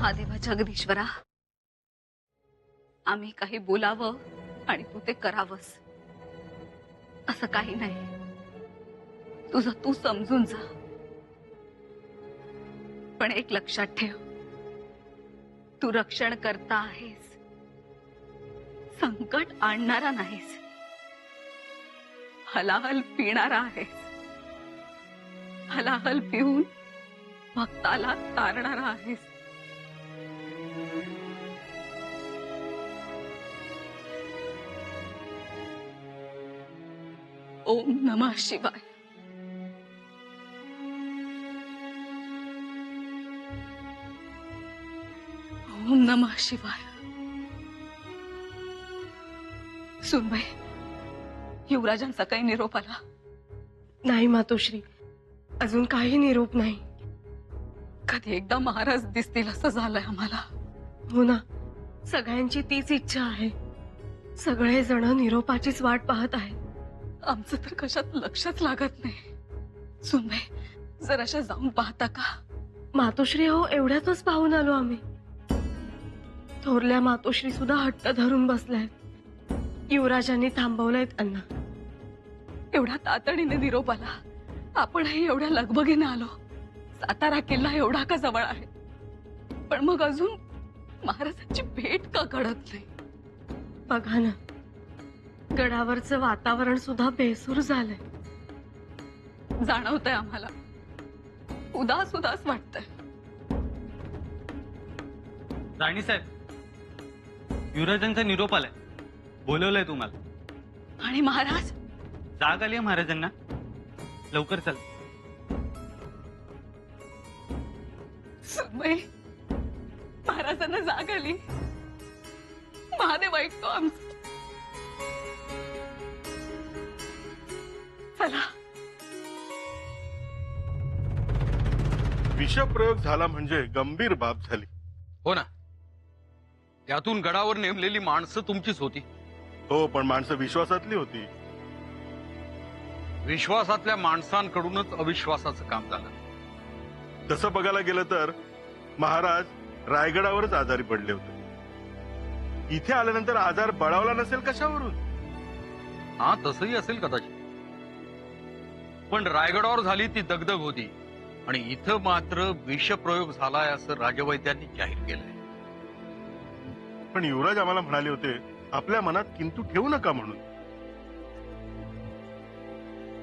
महादेवा जगदीश्वरा, आम्ही काही बोलावं आणि तू ते करावंस असं काही नाही। तुझं तू समजून जा, पण एक लक्षात ठेव, तू रक्षण करता आहेस, संकट आणणारा नाहीस, हलाहल पिणारा आहेस, हलाहल पिऊन भक्ताला तारणारा आहेस। ओम नमः शिवाय। ओम नमः शिवाय। सुनबाई, युवराजांचा काही निरोप आला? नाही मातोश्री, अजून काही निरोप नाही। कधी एकदा महाराज दिसतील असं झालंय आम्हाला। हो ना, सगळ्यांची तीच इच्छा आहे। सगळे जण निरोपाचीच वाट पाहत आहेत। आमचं तर कशात लक्षच लागत नाही। सुनबाई, जराशा जाऊन पाहता का? मातोश्री हो, एवढ्यातच पाहून आलो आम्ही। थोरल्या मातोश्री सुद्धा हट्ट धरून बसल्यात। युवराजांनी थांबवलंय त्यांना। एवढा तातडीने निरोप आला, आपणही एवढ्या लगबगीने आलो। सातारा किल्ला एवढा का जवळ आहे, पण मग अजून महाराजांची भेट का घडत नाही? बघा ना, गडावरचं वातावरण सुद्धा बेसूर झालंय। जाणवतंय आम्हाला, उदास उदास वाटतंय। राणी साहेब, युवराजांचा निरोप आलाय, बोलवलंय तुम्हाला। आणि महाराज? जाग आली महाराजांना, लवकर चल। सुनबाई, महाराजांना जाग आली। महादेव ऐकतो आमचं। चला। विषप्रयोग झाला म्हणजे गंभीर बाब झाली। हो ना, यातून गडावर नेमलेली माणसं तुमचीच होती। हो, पण माणसं विश्वासातली होती। विश्वासातल्या माणसांकडूनच अविश्वासाचं काम झालं। तसं बघायला गेलं तर महाराज रायगडावरच आजारी पडले होते। इथे आल्यानंतर आजार बळावला नसेल कशावरून? हा, तसंही असेल कदाचित, पण रायगडावर झाली ती दगदग होती आणि इथं मात्र विषप्रयोग झालाय असं राजवैद्यांनी जाहीर केलंय। पण युवराज आम्हाला म्हणाले होते आपल्या मनात किंतु ठेवू नका म्हणून।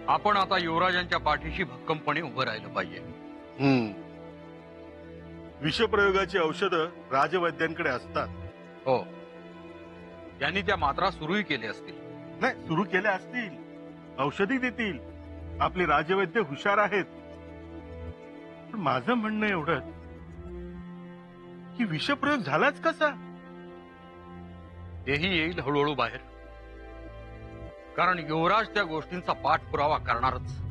आपण आता युवराजांच्या पाठीशी भक्कमपणे उभं राहिलं पाहिजे। विषप्रयोगाची औषधं राजवैद्यांकडे असतात। हो, त्यांनी त्या मात्रा सुरूही केल्या असतील। नाही, सुरू केल्या असतील, औषधी देतील, आपले राजवैद्य हुशार आहेत। पण माझं म्हणणं एवढंच की विषप्रयोग झालाच कसा? तेही येईल हळूहळू बाहेर, कारण युवराज त्या गोष्टींचा पाठपुरावा करणारच।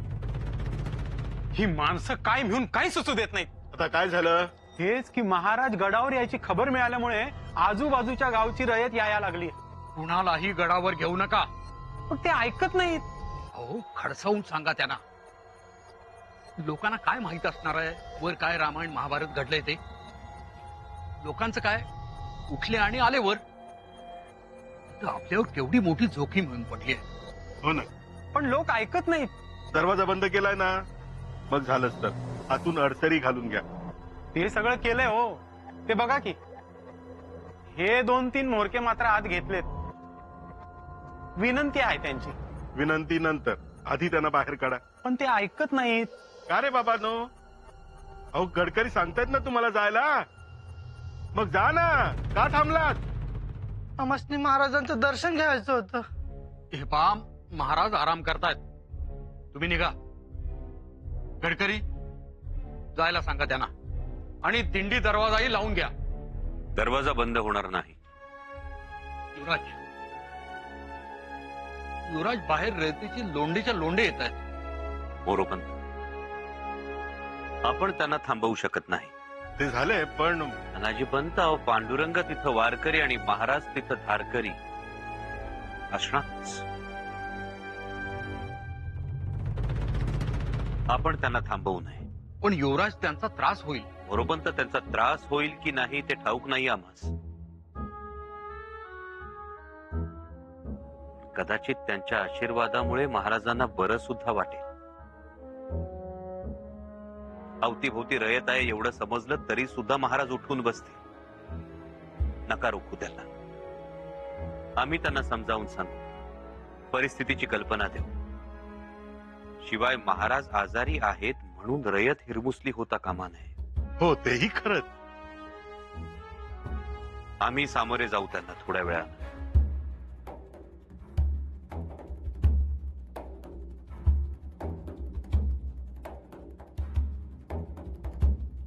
ही माणसं काय म्हणून काही सुचू देत नाहीत। आता काय झालं? हेच की महाराज गडावर यायची खबर मिळाल्यामुळे आजूबाजूच्या गावची रयत यायला लागली। कुणालाही गडावर घेऊ नका, पण ते ऐकत नाहीत। हो, खडसावून सांगा त्यांना। लोकांना काय माहित असणार आहे वर काय रामायण महाभारत घडलंय ते? लोकांचं काय, उठले आणि आले वर। तर आपल्यावर केवढी मोठी जोखीम होऊन पडली आहे। हो ना, पण लोक ऐकत नाहीत। दरवाजा बंद केलाय ना, मग झालंच तर आतून अडसरी घालून घ्या। ते सगळं केलंय हो, ते बघा की हे 2-3 म्होरके मात्र आत घेतलेत। विनंती आहे त्यांची। विनंती नंतर, आधी त्यांना बाहेर काढा। पण ते ऐकत नाहीत। का रे बाबा नो? अहो, गडकरी सांगतायत ना तुम्हाला जायला, मग जा ना, का थांबलात? आम्हाला महाराजांचं दर्शन घ्यायचं होतं। हे पहा, महाराज आराम करतायत, तुम्ही निघा। गडकरी, जायला सांगा त्यांना आणि दिंडी दरवाजाही लावून घ्या। दरवाजा बंद होणार नाही। युवराज बाहेर रेतीची लोंढीच्या लोंढे येत आहेत। मोरोपंत, आपण त्यांना थांबवू शकत नाही। ते झाले, पण तानाजी पंत, पांडुरंग तिथं वारकरी आणि महाराज तिथं धारकरी असणारच। आपण त्यांना थांबवू नये। पण युवराज त्यांचा त्रास होईल। बरोबर त्यांचा त्रास होईल की नाही ते ठाऊक नाही आम्हास. कदाचित त्यांच्या आशीर्वादामुळे महाराजांना बरं सुद्धा वाटेल. अवतीभोवती रयत आहे एवढं समजलं तरी सुद्धा महाराज उठून बसतील. नका रोखू त्यांना. आम्ही त्यांना समजावून सांगू, परिस्थितीची कल्पना देऊ. शिवाय महाराज आजारी आहेत म्हणून रयत हिरमुसली होता कामा नये. हो, तेही खरंच. आम्ही सामोरे जाऊ त्यांना थोड्या वेळानं.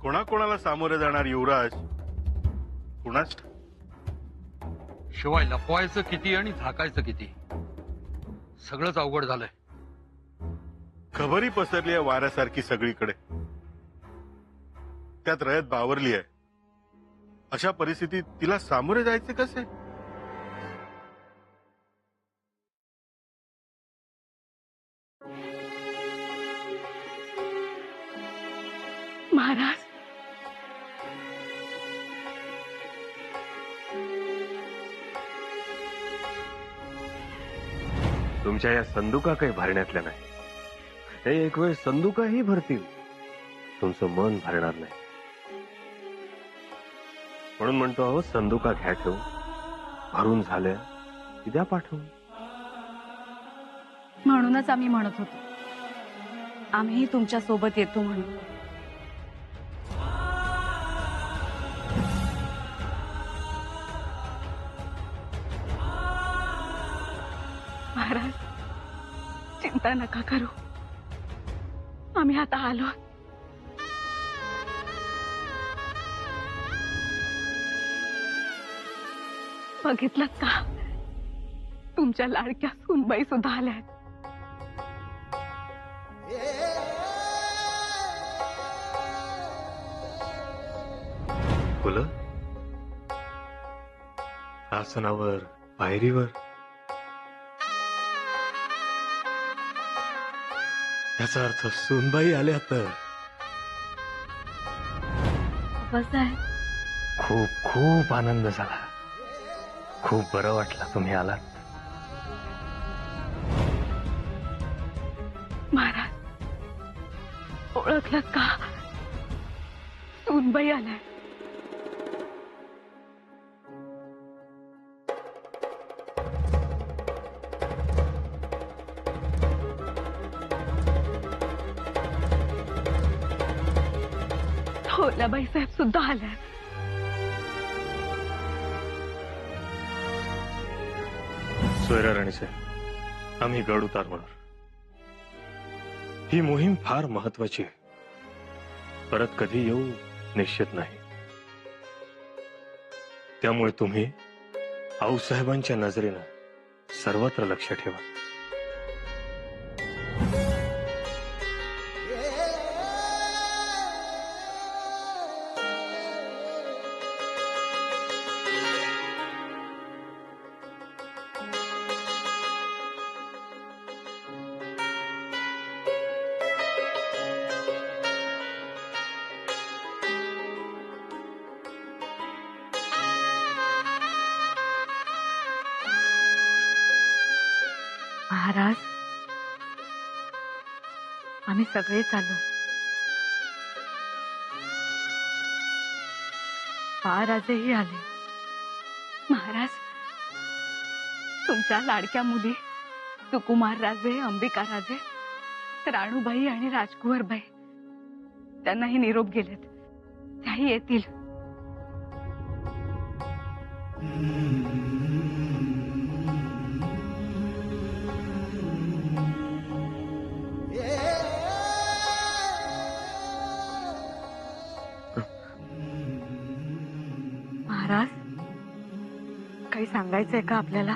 कोणाकोणाला सामोरे जाणार युवराज कुणाच ठाऊक. शिवाय लपवायचं किती आणि झाकायचं किती, सगळंच अवघड झालंय. खबरी पसरली आहे वाऱ्यासारखी सगळीकडे. त्यात रयत बावरली आहे. अशा परिस्थितीत तिला सामोरे जायचे कसे? महाराज, तुमच्या या संदुका काही भरण्यातल्या नाही. हे एक वेळ संदुकाही भरतील, तुमचं मन भरणार नाही. म्हणून म्हणतो आहो, संदुका घ्या ठेवून, भरून झाल्या की द्या पाठवून. म्हणूनच आम्ही म्हणत होतो आम्ही तुमच्या सोबत येतो म्हणून. महाराज, चिंता नका करू. आम्ही आता आलो. बघितलं का, तुमच्या लाडक्या सुनबाई सुद्धा आल्या. फुलं आसनावर, पायरीवर, याचा अर्थ सुनबाई आल्या तर बस आहे. खूप खूप आनंद झाला. खूप बरं वाटलं तुम्ही आलात. महाराज, ओळखलं का, सुनबाई आल्या. थोरल्याबाई साहेब सुद्धा आल्या. सोयरा राणी साहेब, आम्ही गड उतारणार. ही मोहीम फार महत्वाची आहे. परत कधी येऊ निश्चित नाही. त्यामुळे तुम्ही आऊसाहेबांच्या नजरेनं सर्वत्र लक्ष ठेवा. महाराज, आम्ही सगळे चालू. बाळराजेही आले. महाराज, तुमच्या लाडक्या मुली सुकुमार राजे, अंबिका राजे, राणूबाई आणि राजकुंवरबाई त्यांनाही निरोप गेलेत. त्याही येतील. महाराज, काही सांगायचंय का आपल्याला?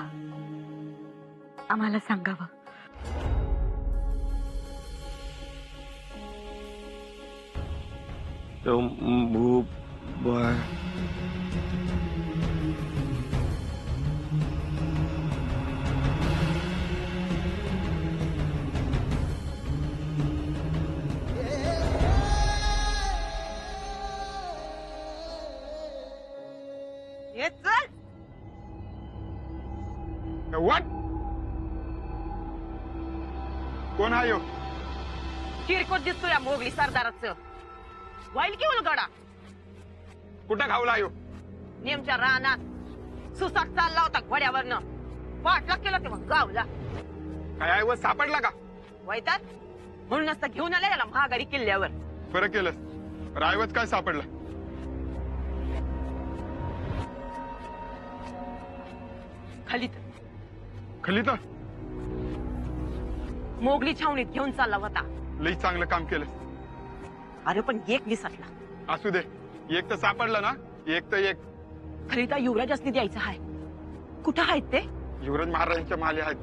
आम्हाला सांगावं. कोण आहे हो? किरकोळ दिसतो या मोगली सरदाराचं. वाईल की उलगडा कुठं घावला आहे हो? नेमच्या रानात सुसाट चालला होता घोड्यावरनं. पाठलाग केला तेव्हा गावला. काय आहे व सापडला का? वैतात म्हणूनच तर घेऊन आले याला महागारी किल्ल्यावर. बरं केलं. रायवत काय सापडलं? खालीत खलिता मोगली छावणीत घेऊन चालला होता. लई चांगलं काम केलं. अरे पण एक विसरला. असू दे, एक तर सापडलं ना. एक तर एक. खलिता युवराजासनी द्यायचं आहे. कुठं आहेत ते? युवराज महाराजांच्या माले आहेत.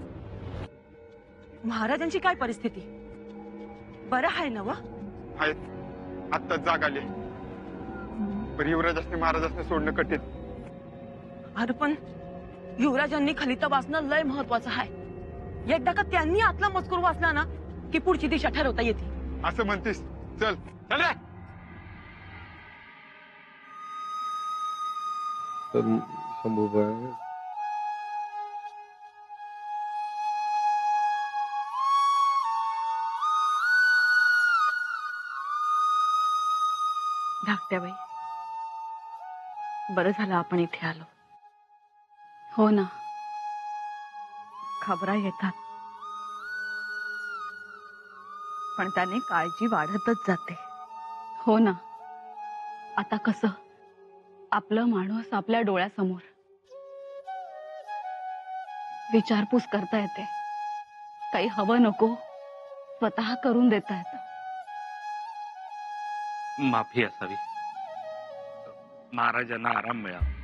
महाराजांची काय परिस्थिती? बरं आहे ना व? आहेत. आत्ताच जाग आली. पण युवराजांनी महाराजांना सोडणं कठीण. अरे पण युवराजांनी खलिता वाचणं लय महत्वाचं आहे. एकदा का त्यांनी आतला मजकूर वाचला ना की पुढची दिशा ठरवता येते. असं म्हणतीस? चल चल रे. शंभूबाई धाकट्याबाई, बरं झालं आपण इथे आलो. हो ना, खबरा येतात पण त्याने काळजी वाढतच जाते. हो ना, आता कसं आपलं माणूस आपल्या डोळ्यासमोर. विचारपूस करता येते. काही हवं नको स्वतः करून देता येतं. माफी असावी. महाराजांना आराम मिळावा.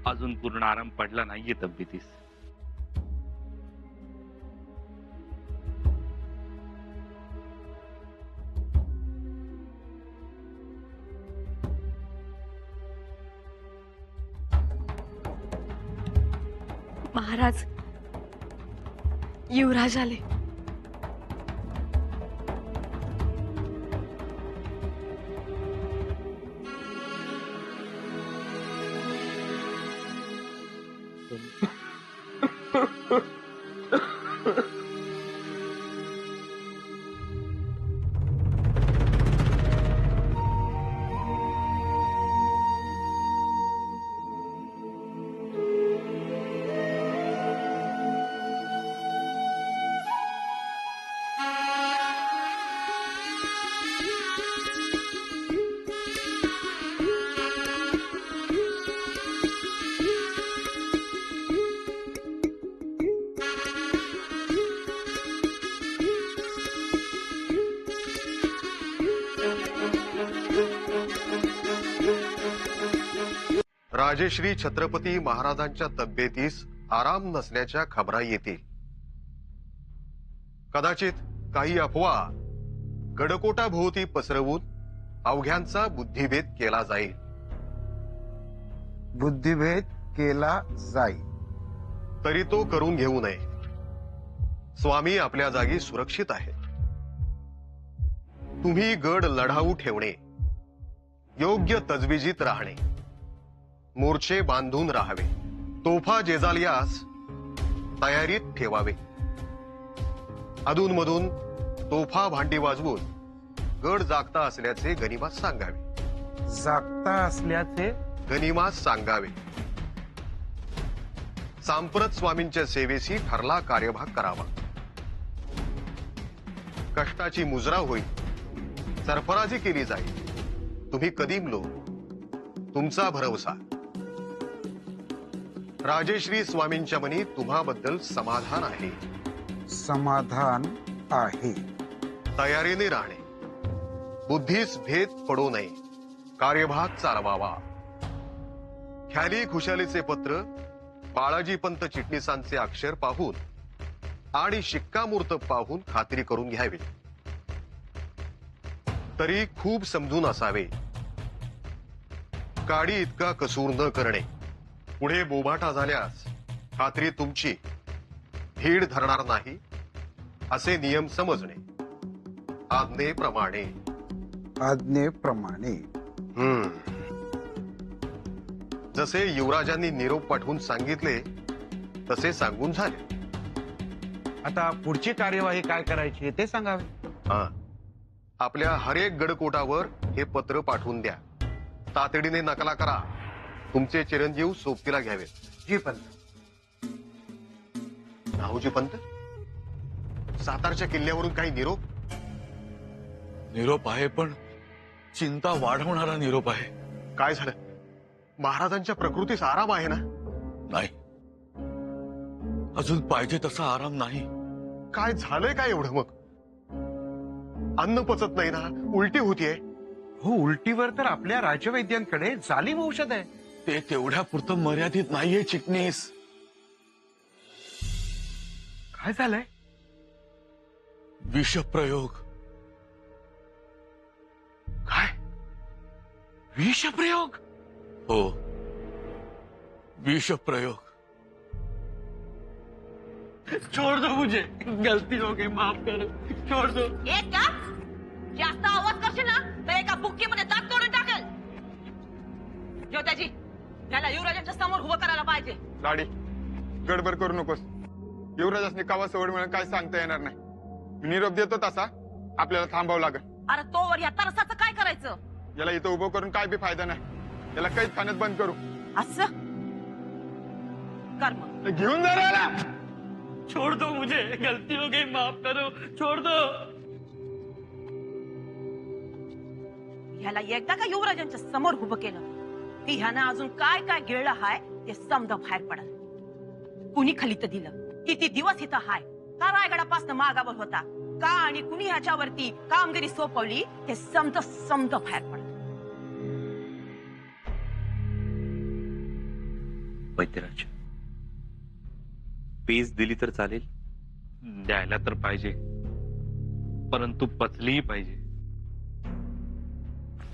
अजून पूर्ण आराम पडला नाहीये तब्येतीस. महाराज, युवराज आले. राजेश्री छत्रपती महाराजांच्या तब्येतीस आराम नसल्याच्या खबरा येतील. कदाचित काही अफवा गडकोटाभोवती पसरवून अवघ्यांचा बुद्धिभेद केला जाईल. बुद्धिभेद केला जाईल तरी तो करून घेऊ नये. स्वामी आपल्या जागी सुरक्षित आहेत. तुम्ही गड लढाऊ ठेवणे, योग्य तजविजीत राहणे, मोर्चे बांधून राहावे, तोफा जेजालियास तयारीत ठेवावे. अधूनमधून तोफा भांडी वाजवून गड जागता असल्याचे गनिमास सांगावे. जागता असल्याचे गनिमास सांगावे. सांप्रत स्वामींच्या सेवेसी ठरला कार्यभाग करावा. कष्टाची मुजरा होईल, सरफराजी केली जाईल. तुम्ही कदीम लोक, तुमचा भरवसा. राजेश्री स्वामींच्या मनी तुम्हाबद्दल समाधान आहे. समाधान आहे. तयारीने राहणे, बुद्धीस भेद पडू नये, कार्यभाग चालवावा. ख्याली खुशालीचे पत्र बाळाजीपंत चिटणीसांचे अक्षर पाहून आणि शिक्कामोर्तब पाहून खात्री करून घ्यावी. तरी खूप समजून असावे. काडी इतका कसूर न करणे. पुढे बोभाटा झाल्यास खात्री तुमची, भीड धरणार नाही असे नियम समजणे. आज्ञेप्रमाणे. आज्ञेप्रमाणे. जसे युवराजांनी निरोप पाठवून सांगितले तसे सांगून झाले. आता पुढची कार्यवाही काय करायची ते सांगावे. हा, आपल्या हरेक गडकोटावर हे पत्र पाठवून द्या. तातडीने नकला करा. तुमचे चिरंजीव सोबतीला घ्यावेत. जी पंत. राहूजी पंत, सातारच्या किल्ल्यावरून काही निरोप? निरोप आहे, पण चिंता वाढवणारा निरोप आहे. काय झालं? महाराजांच्या प्रकृतीस आराम आहे ना? नाही, अजून पाहिजे तसा आराम नाही. काय झालंय काय एवढं मग? अन्न पचत नाही ना? उलटी होतीये? हो, उलटीवर तर आपल्या राजवैद्यांकडे जालिम औषध आहे. ते तेवढ्या पुरतं मर्यादित नाहीये चिटणीस. काय झालंय? विषप्रयोग. काय? विषप्रयोग? हो, विषप्रयोग. छोड़ दो मुझे, गलती हो गई, माफ करो, छोड़ दो. एक का जास्त आवाज करशील ना तर एका बुक्कीमध्ये दात तोडून टाकेल. ज्योत्याजी, त्याला युवराजांच्या समोर उभं करायला पाहिजे. लाडी, गडबड करू नकोस. युवराजासनी कावा सवड मिळून काय सांगता येणार नाही. मी निरोप देतो तसा आपल्याला थांबावं लागेल. अरे तोवर या तरसाचं काय करायचं? याला इथं उभं करून काय बी फायदा नाही. याला काहीच खाण्यात बंद करू. असं कर मग. घेऊन जा रे याला. छोड़ दो मुझे, गलती हो गई, माफ करो, छोड़ दो. ह्याला एकदा का युवराजांच्या समोर उभं केलं की ह्यानं अजून काय काय गिळलं हाय ते समजा बाहेर पडल. कुणी खलित दिलं, किती दिवस इथं हाय, का रायगडापासून मागावर होता, का आणि कुणी ह्याच्यावरती कामगिरी सोपवली हे समजा बाहेर पडल. वैद्यराज, पेज दिली तर चालेल? द्यायला तर पाहिजे, परंतु पचलीही पाहिजे.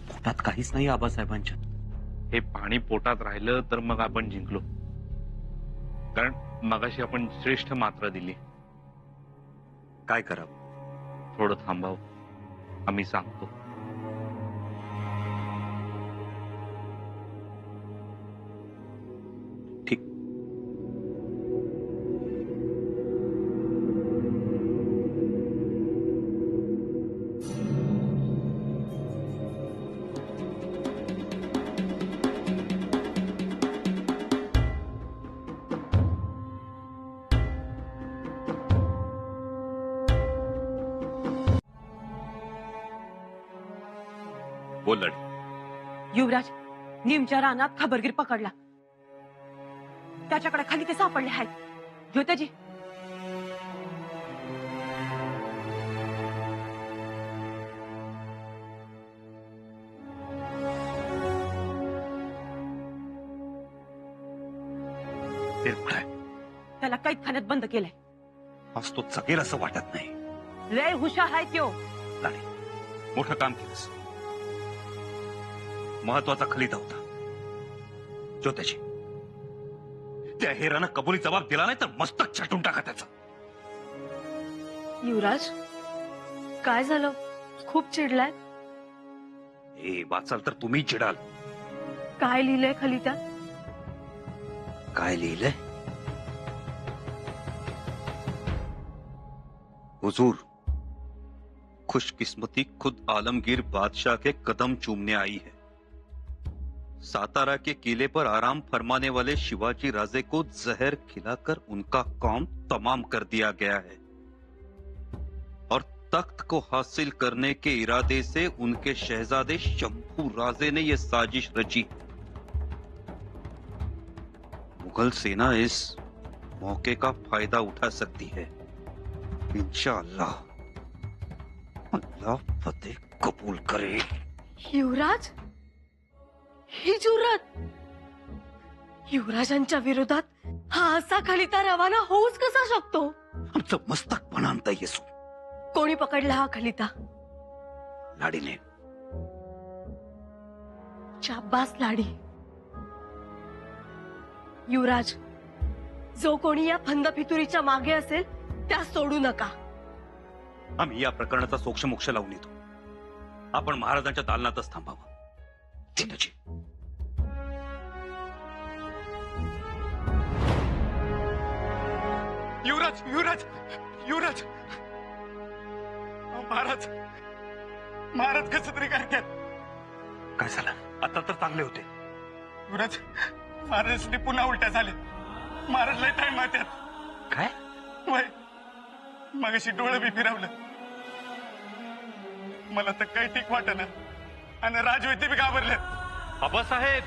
पोटात काहीच नाही आबासाहेबांच्या. हे पाणी पोटात राहिलं तर मग आपण जिंकलो, कारण मगाशी आपण श्रेष्ठ मात्रा दिली. काय करावं? थोडं थांबाव, आम्ही सांगतो. ठीक. बोल लाडी. युवराज नीमच्या रानात खबरगीर पकडला. त्याच्याकडे खाली ते सापडले आहेत. ज्योत्याजी, त्याला कैद खाण्यात बंद केलंय. आज तो जगेल असं वाटत नाही. लय हुशार आहे त्यो. लाडी, मोठं काम केलंस. महत्वाचा खलिता होता. ज्योत्याजी, त्या हेरानं कबुली जबाब दिला नाही तर मस्तक छाटून टाका त्याचं. युवराज, काय झालं? खूप चिडलाय? हे वाचाल तर तुम्ही चिडाल. काय लिहिलंय खाली त्यात? काय लिहिलंय? हुजूर, खुशकिस्मती खुद आलमगीर बादशाह के कदम चूमने आई है. सातारा के किले पर आराम फरमाने वाले शिवाजी राजे को जहर खिलाकर उनका काम तमाम कर दिया गया है और तख्त को हासिल करने के इरादे से उनके शहजादे शंभू राजे ने यह साजिश रची. मुगल सेना इस मौके का फायदा उठा सकती है. इंशाअल्लाह अल्लाह फतेह कबूल करे. युवराज, ही जुर्रत! युवराजांच्या विरोधात हा असा खलिता रवाना होऊच कसा शकतो? आमचं मस्तक पण आणता येसू. कोणी पकडला हा खलिता? लाडीने. शाब्बास लाडी. युवराज, जो कोणी या फंदफितुरीच्या मागे असेल त्या सोडू नका. आम्ही या प्रकरणाचा सोक्षमोक्ष लावून येतो. आपण महाराजांच्या दालनातच थांबावं. चिंताची. युवराज, युवराज, युवराज महाराज महाराज कसं तरी करतात. काय झालं? आता तर चांगले होते. युवराज महाराजने पुन्हा उलट्या झाल्या. महाराज लय टाइम मारतात. काय? वय मगाशी डोळं बी फिरवलं. मला तर काही ठीक वाटेना आणि राजवैद्य बी घाबरले. आबासाहेब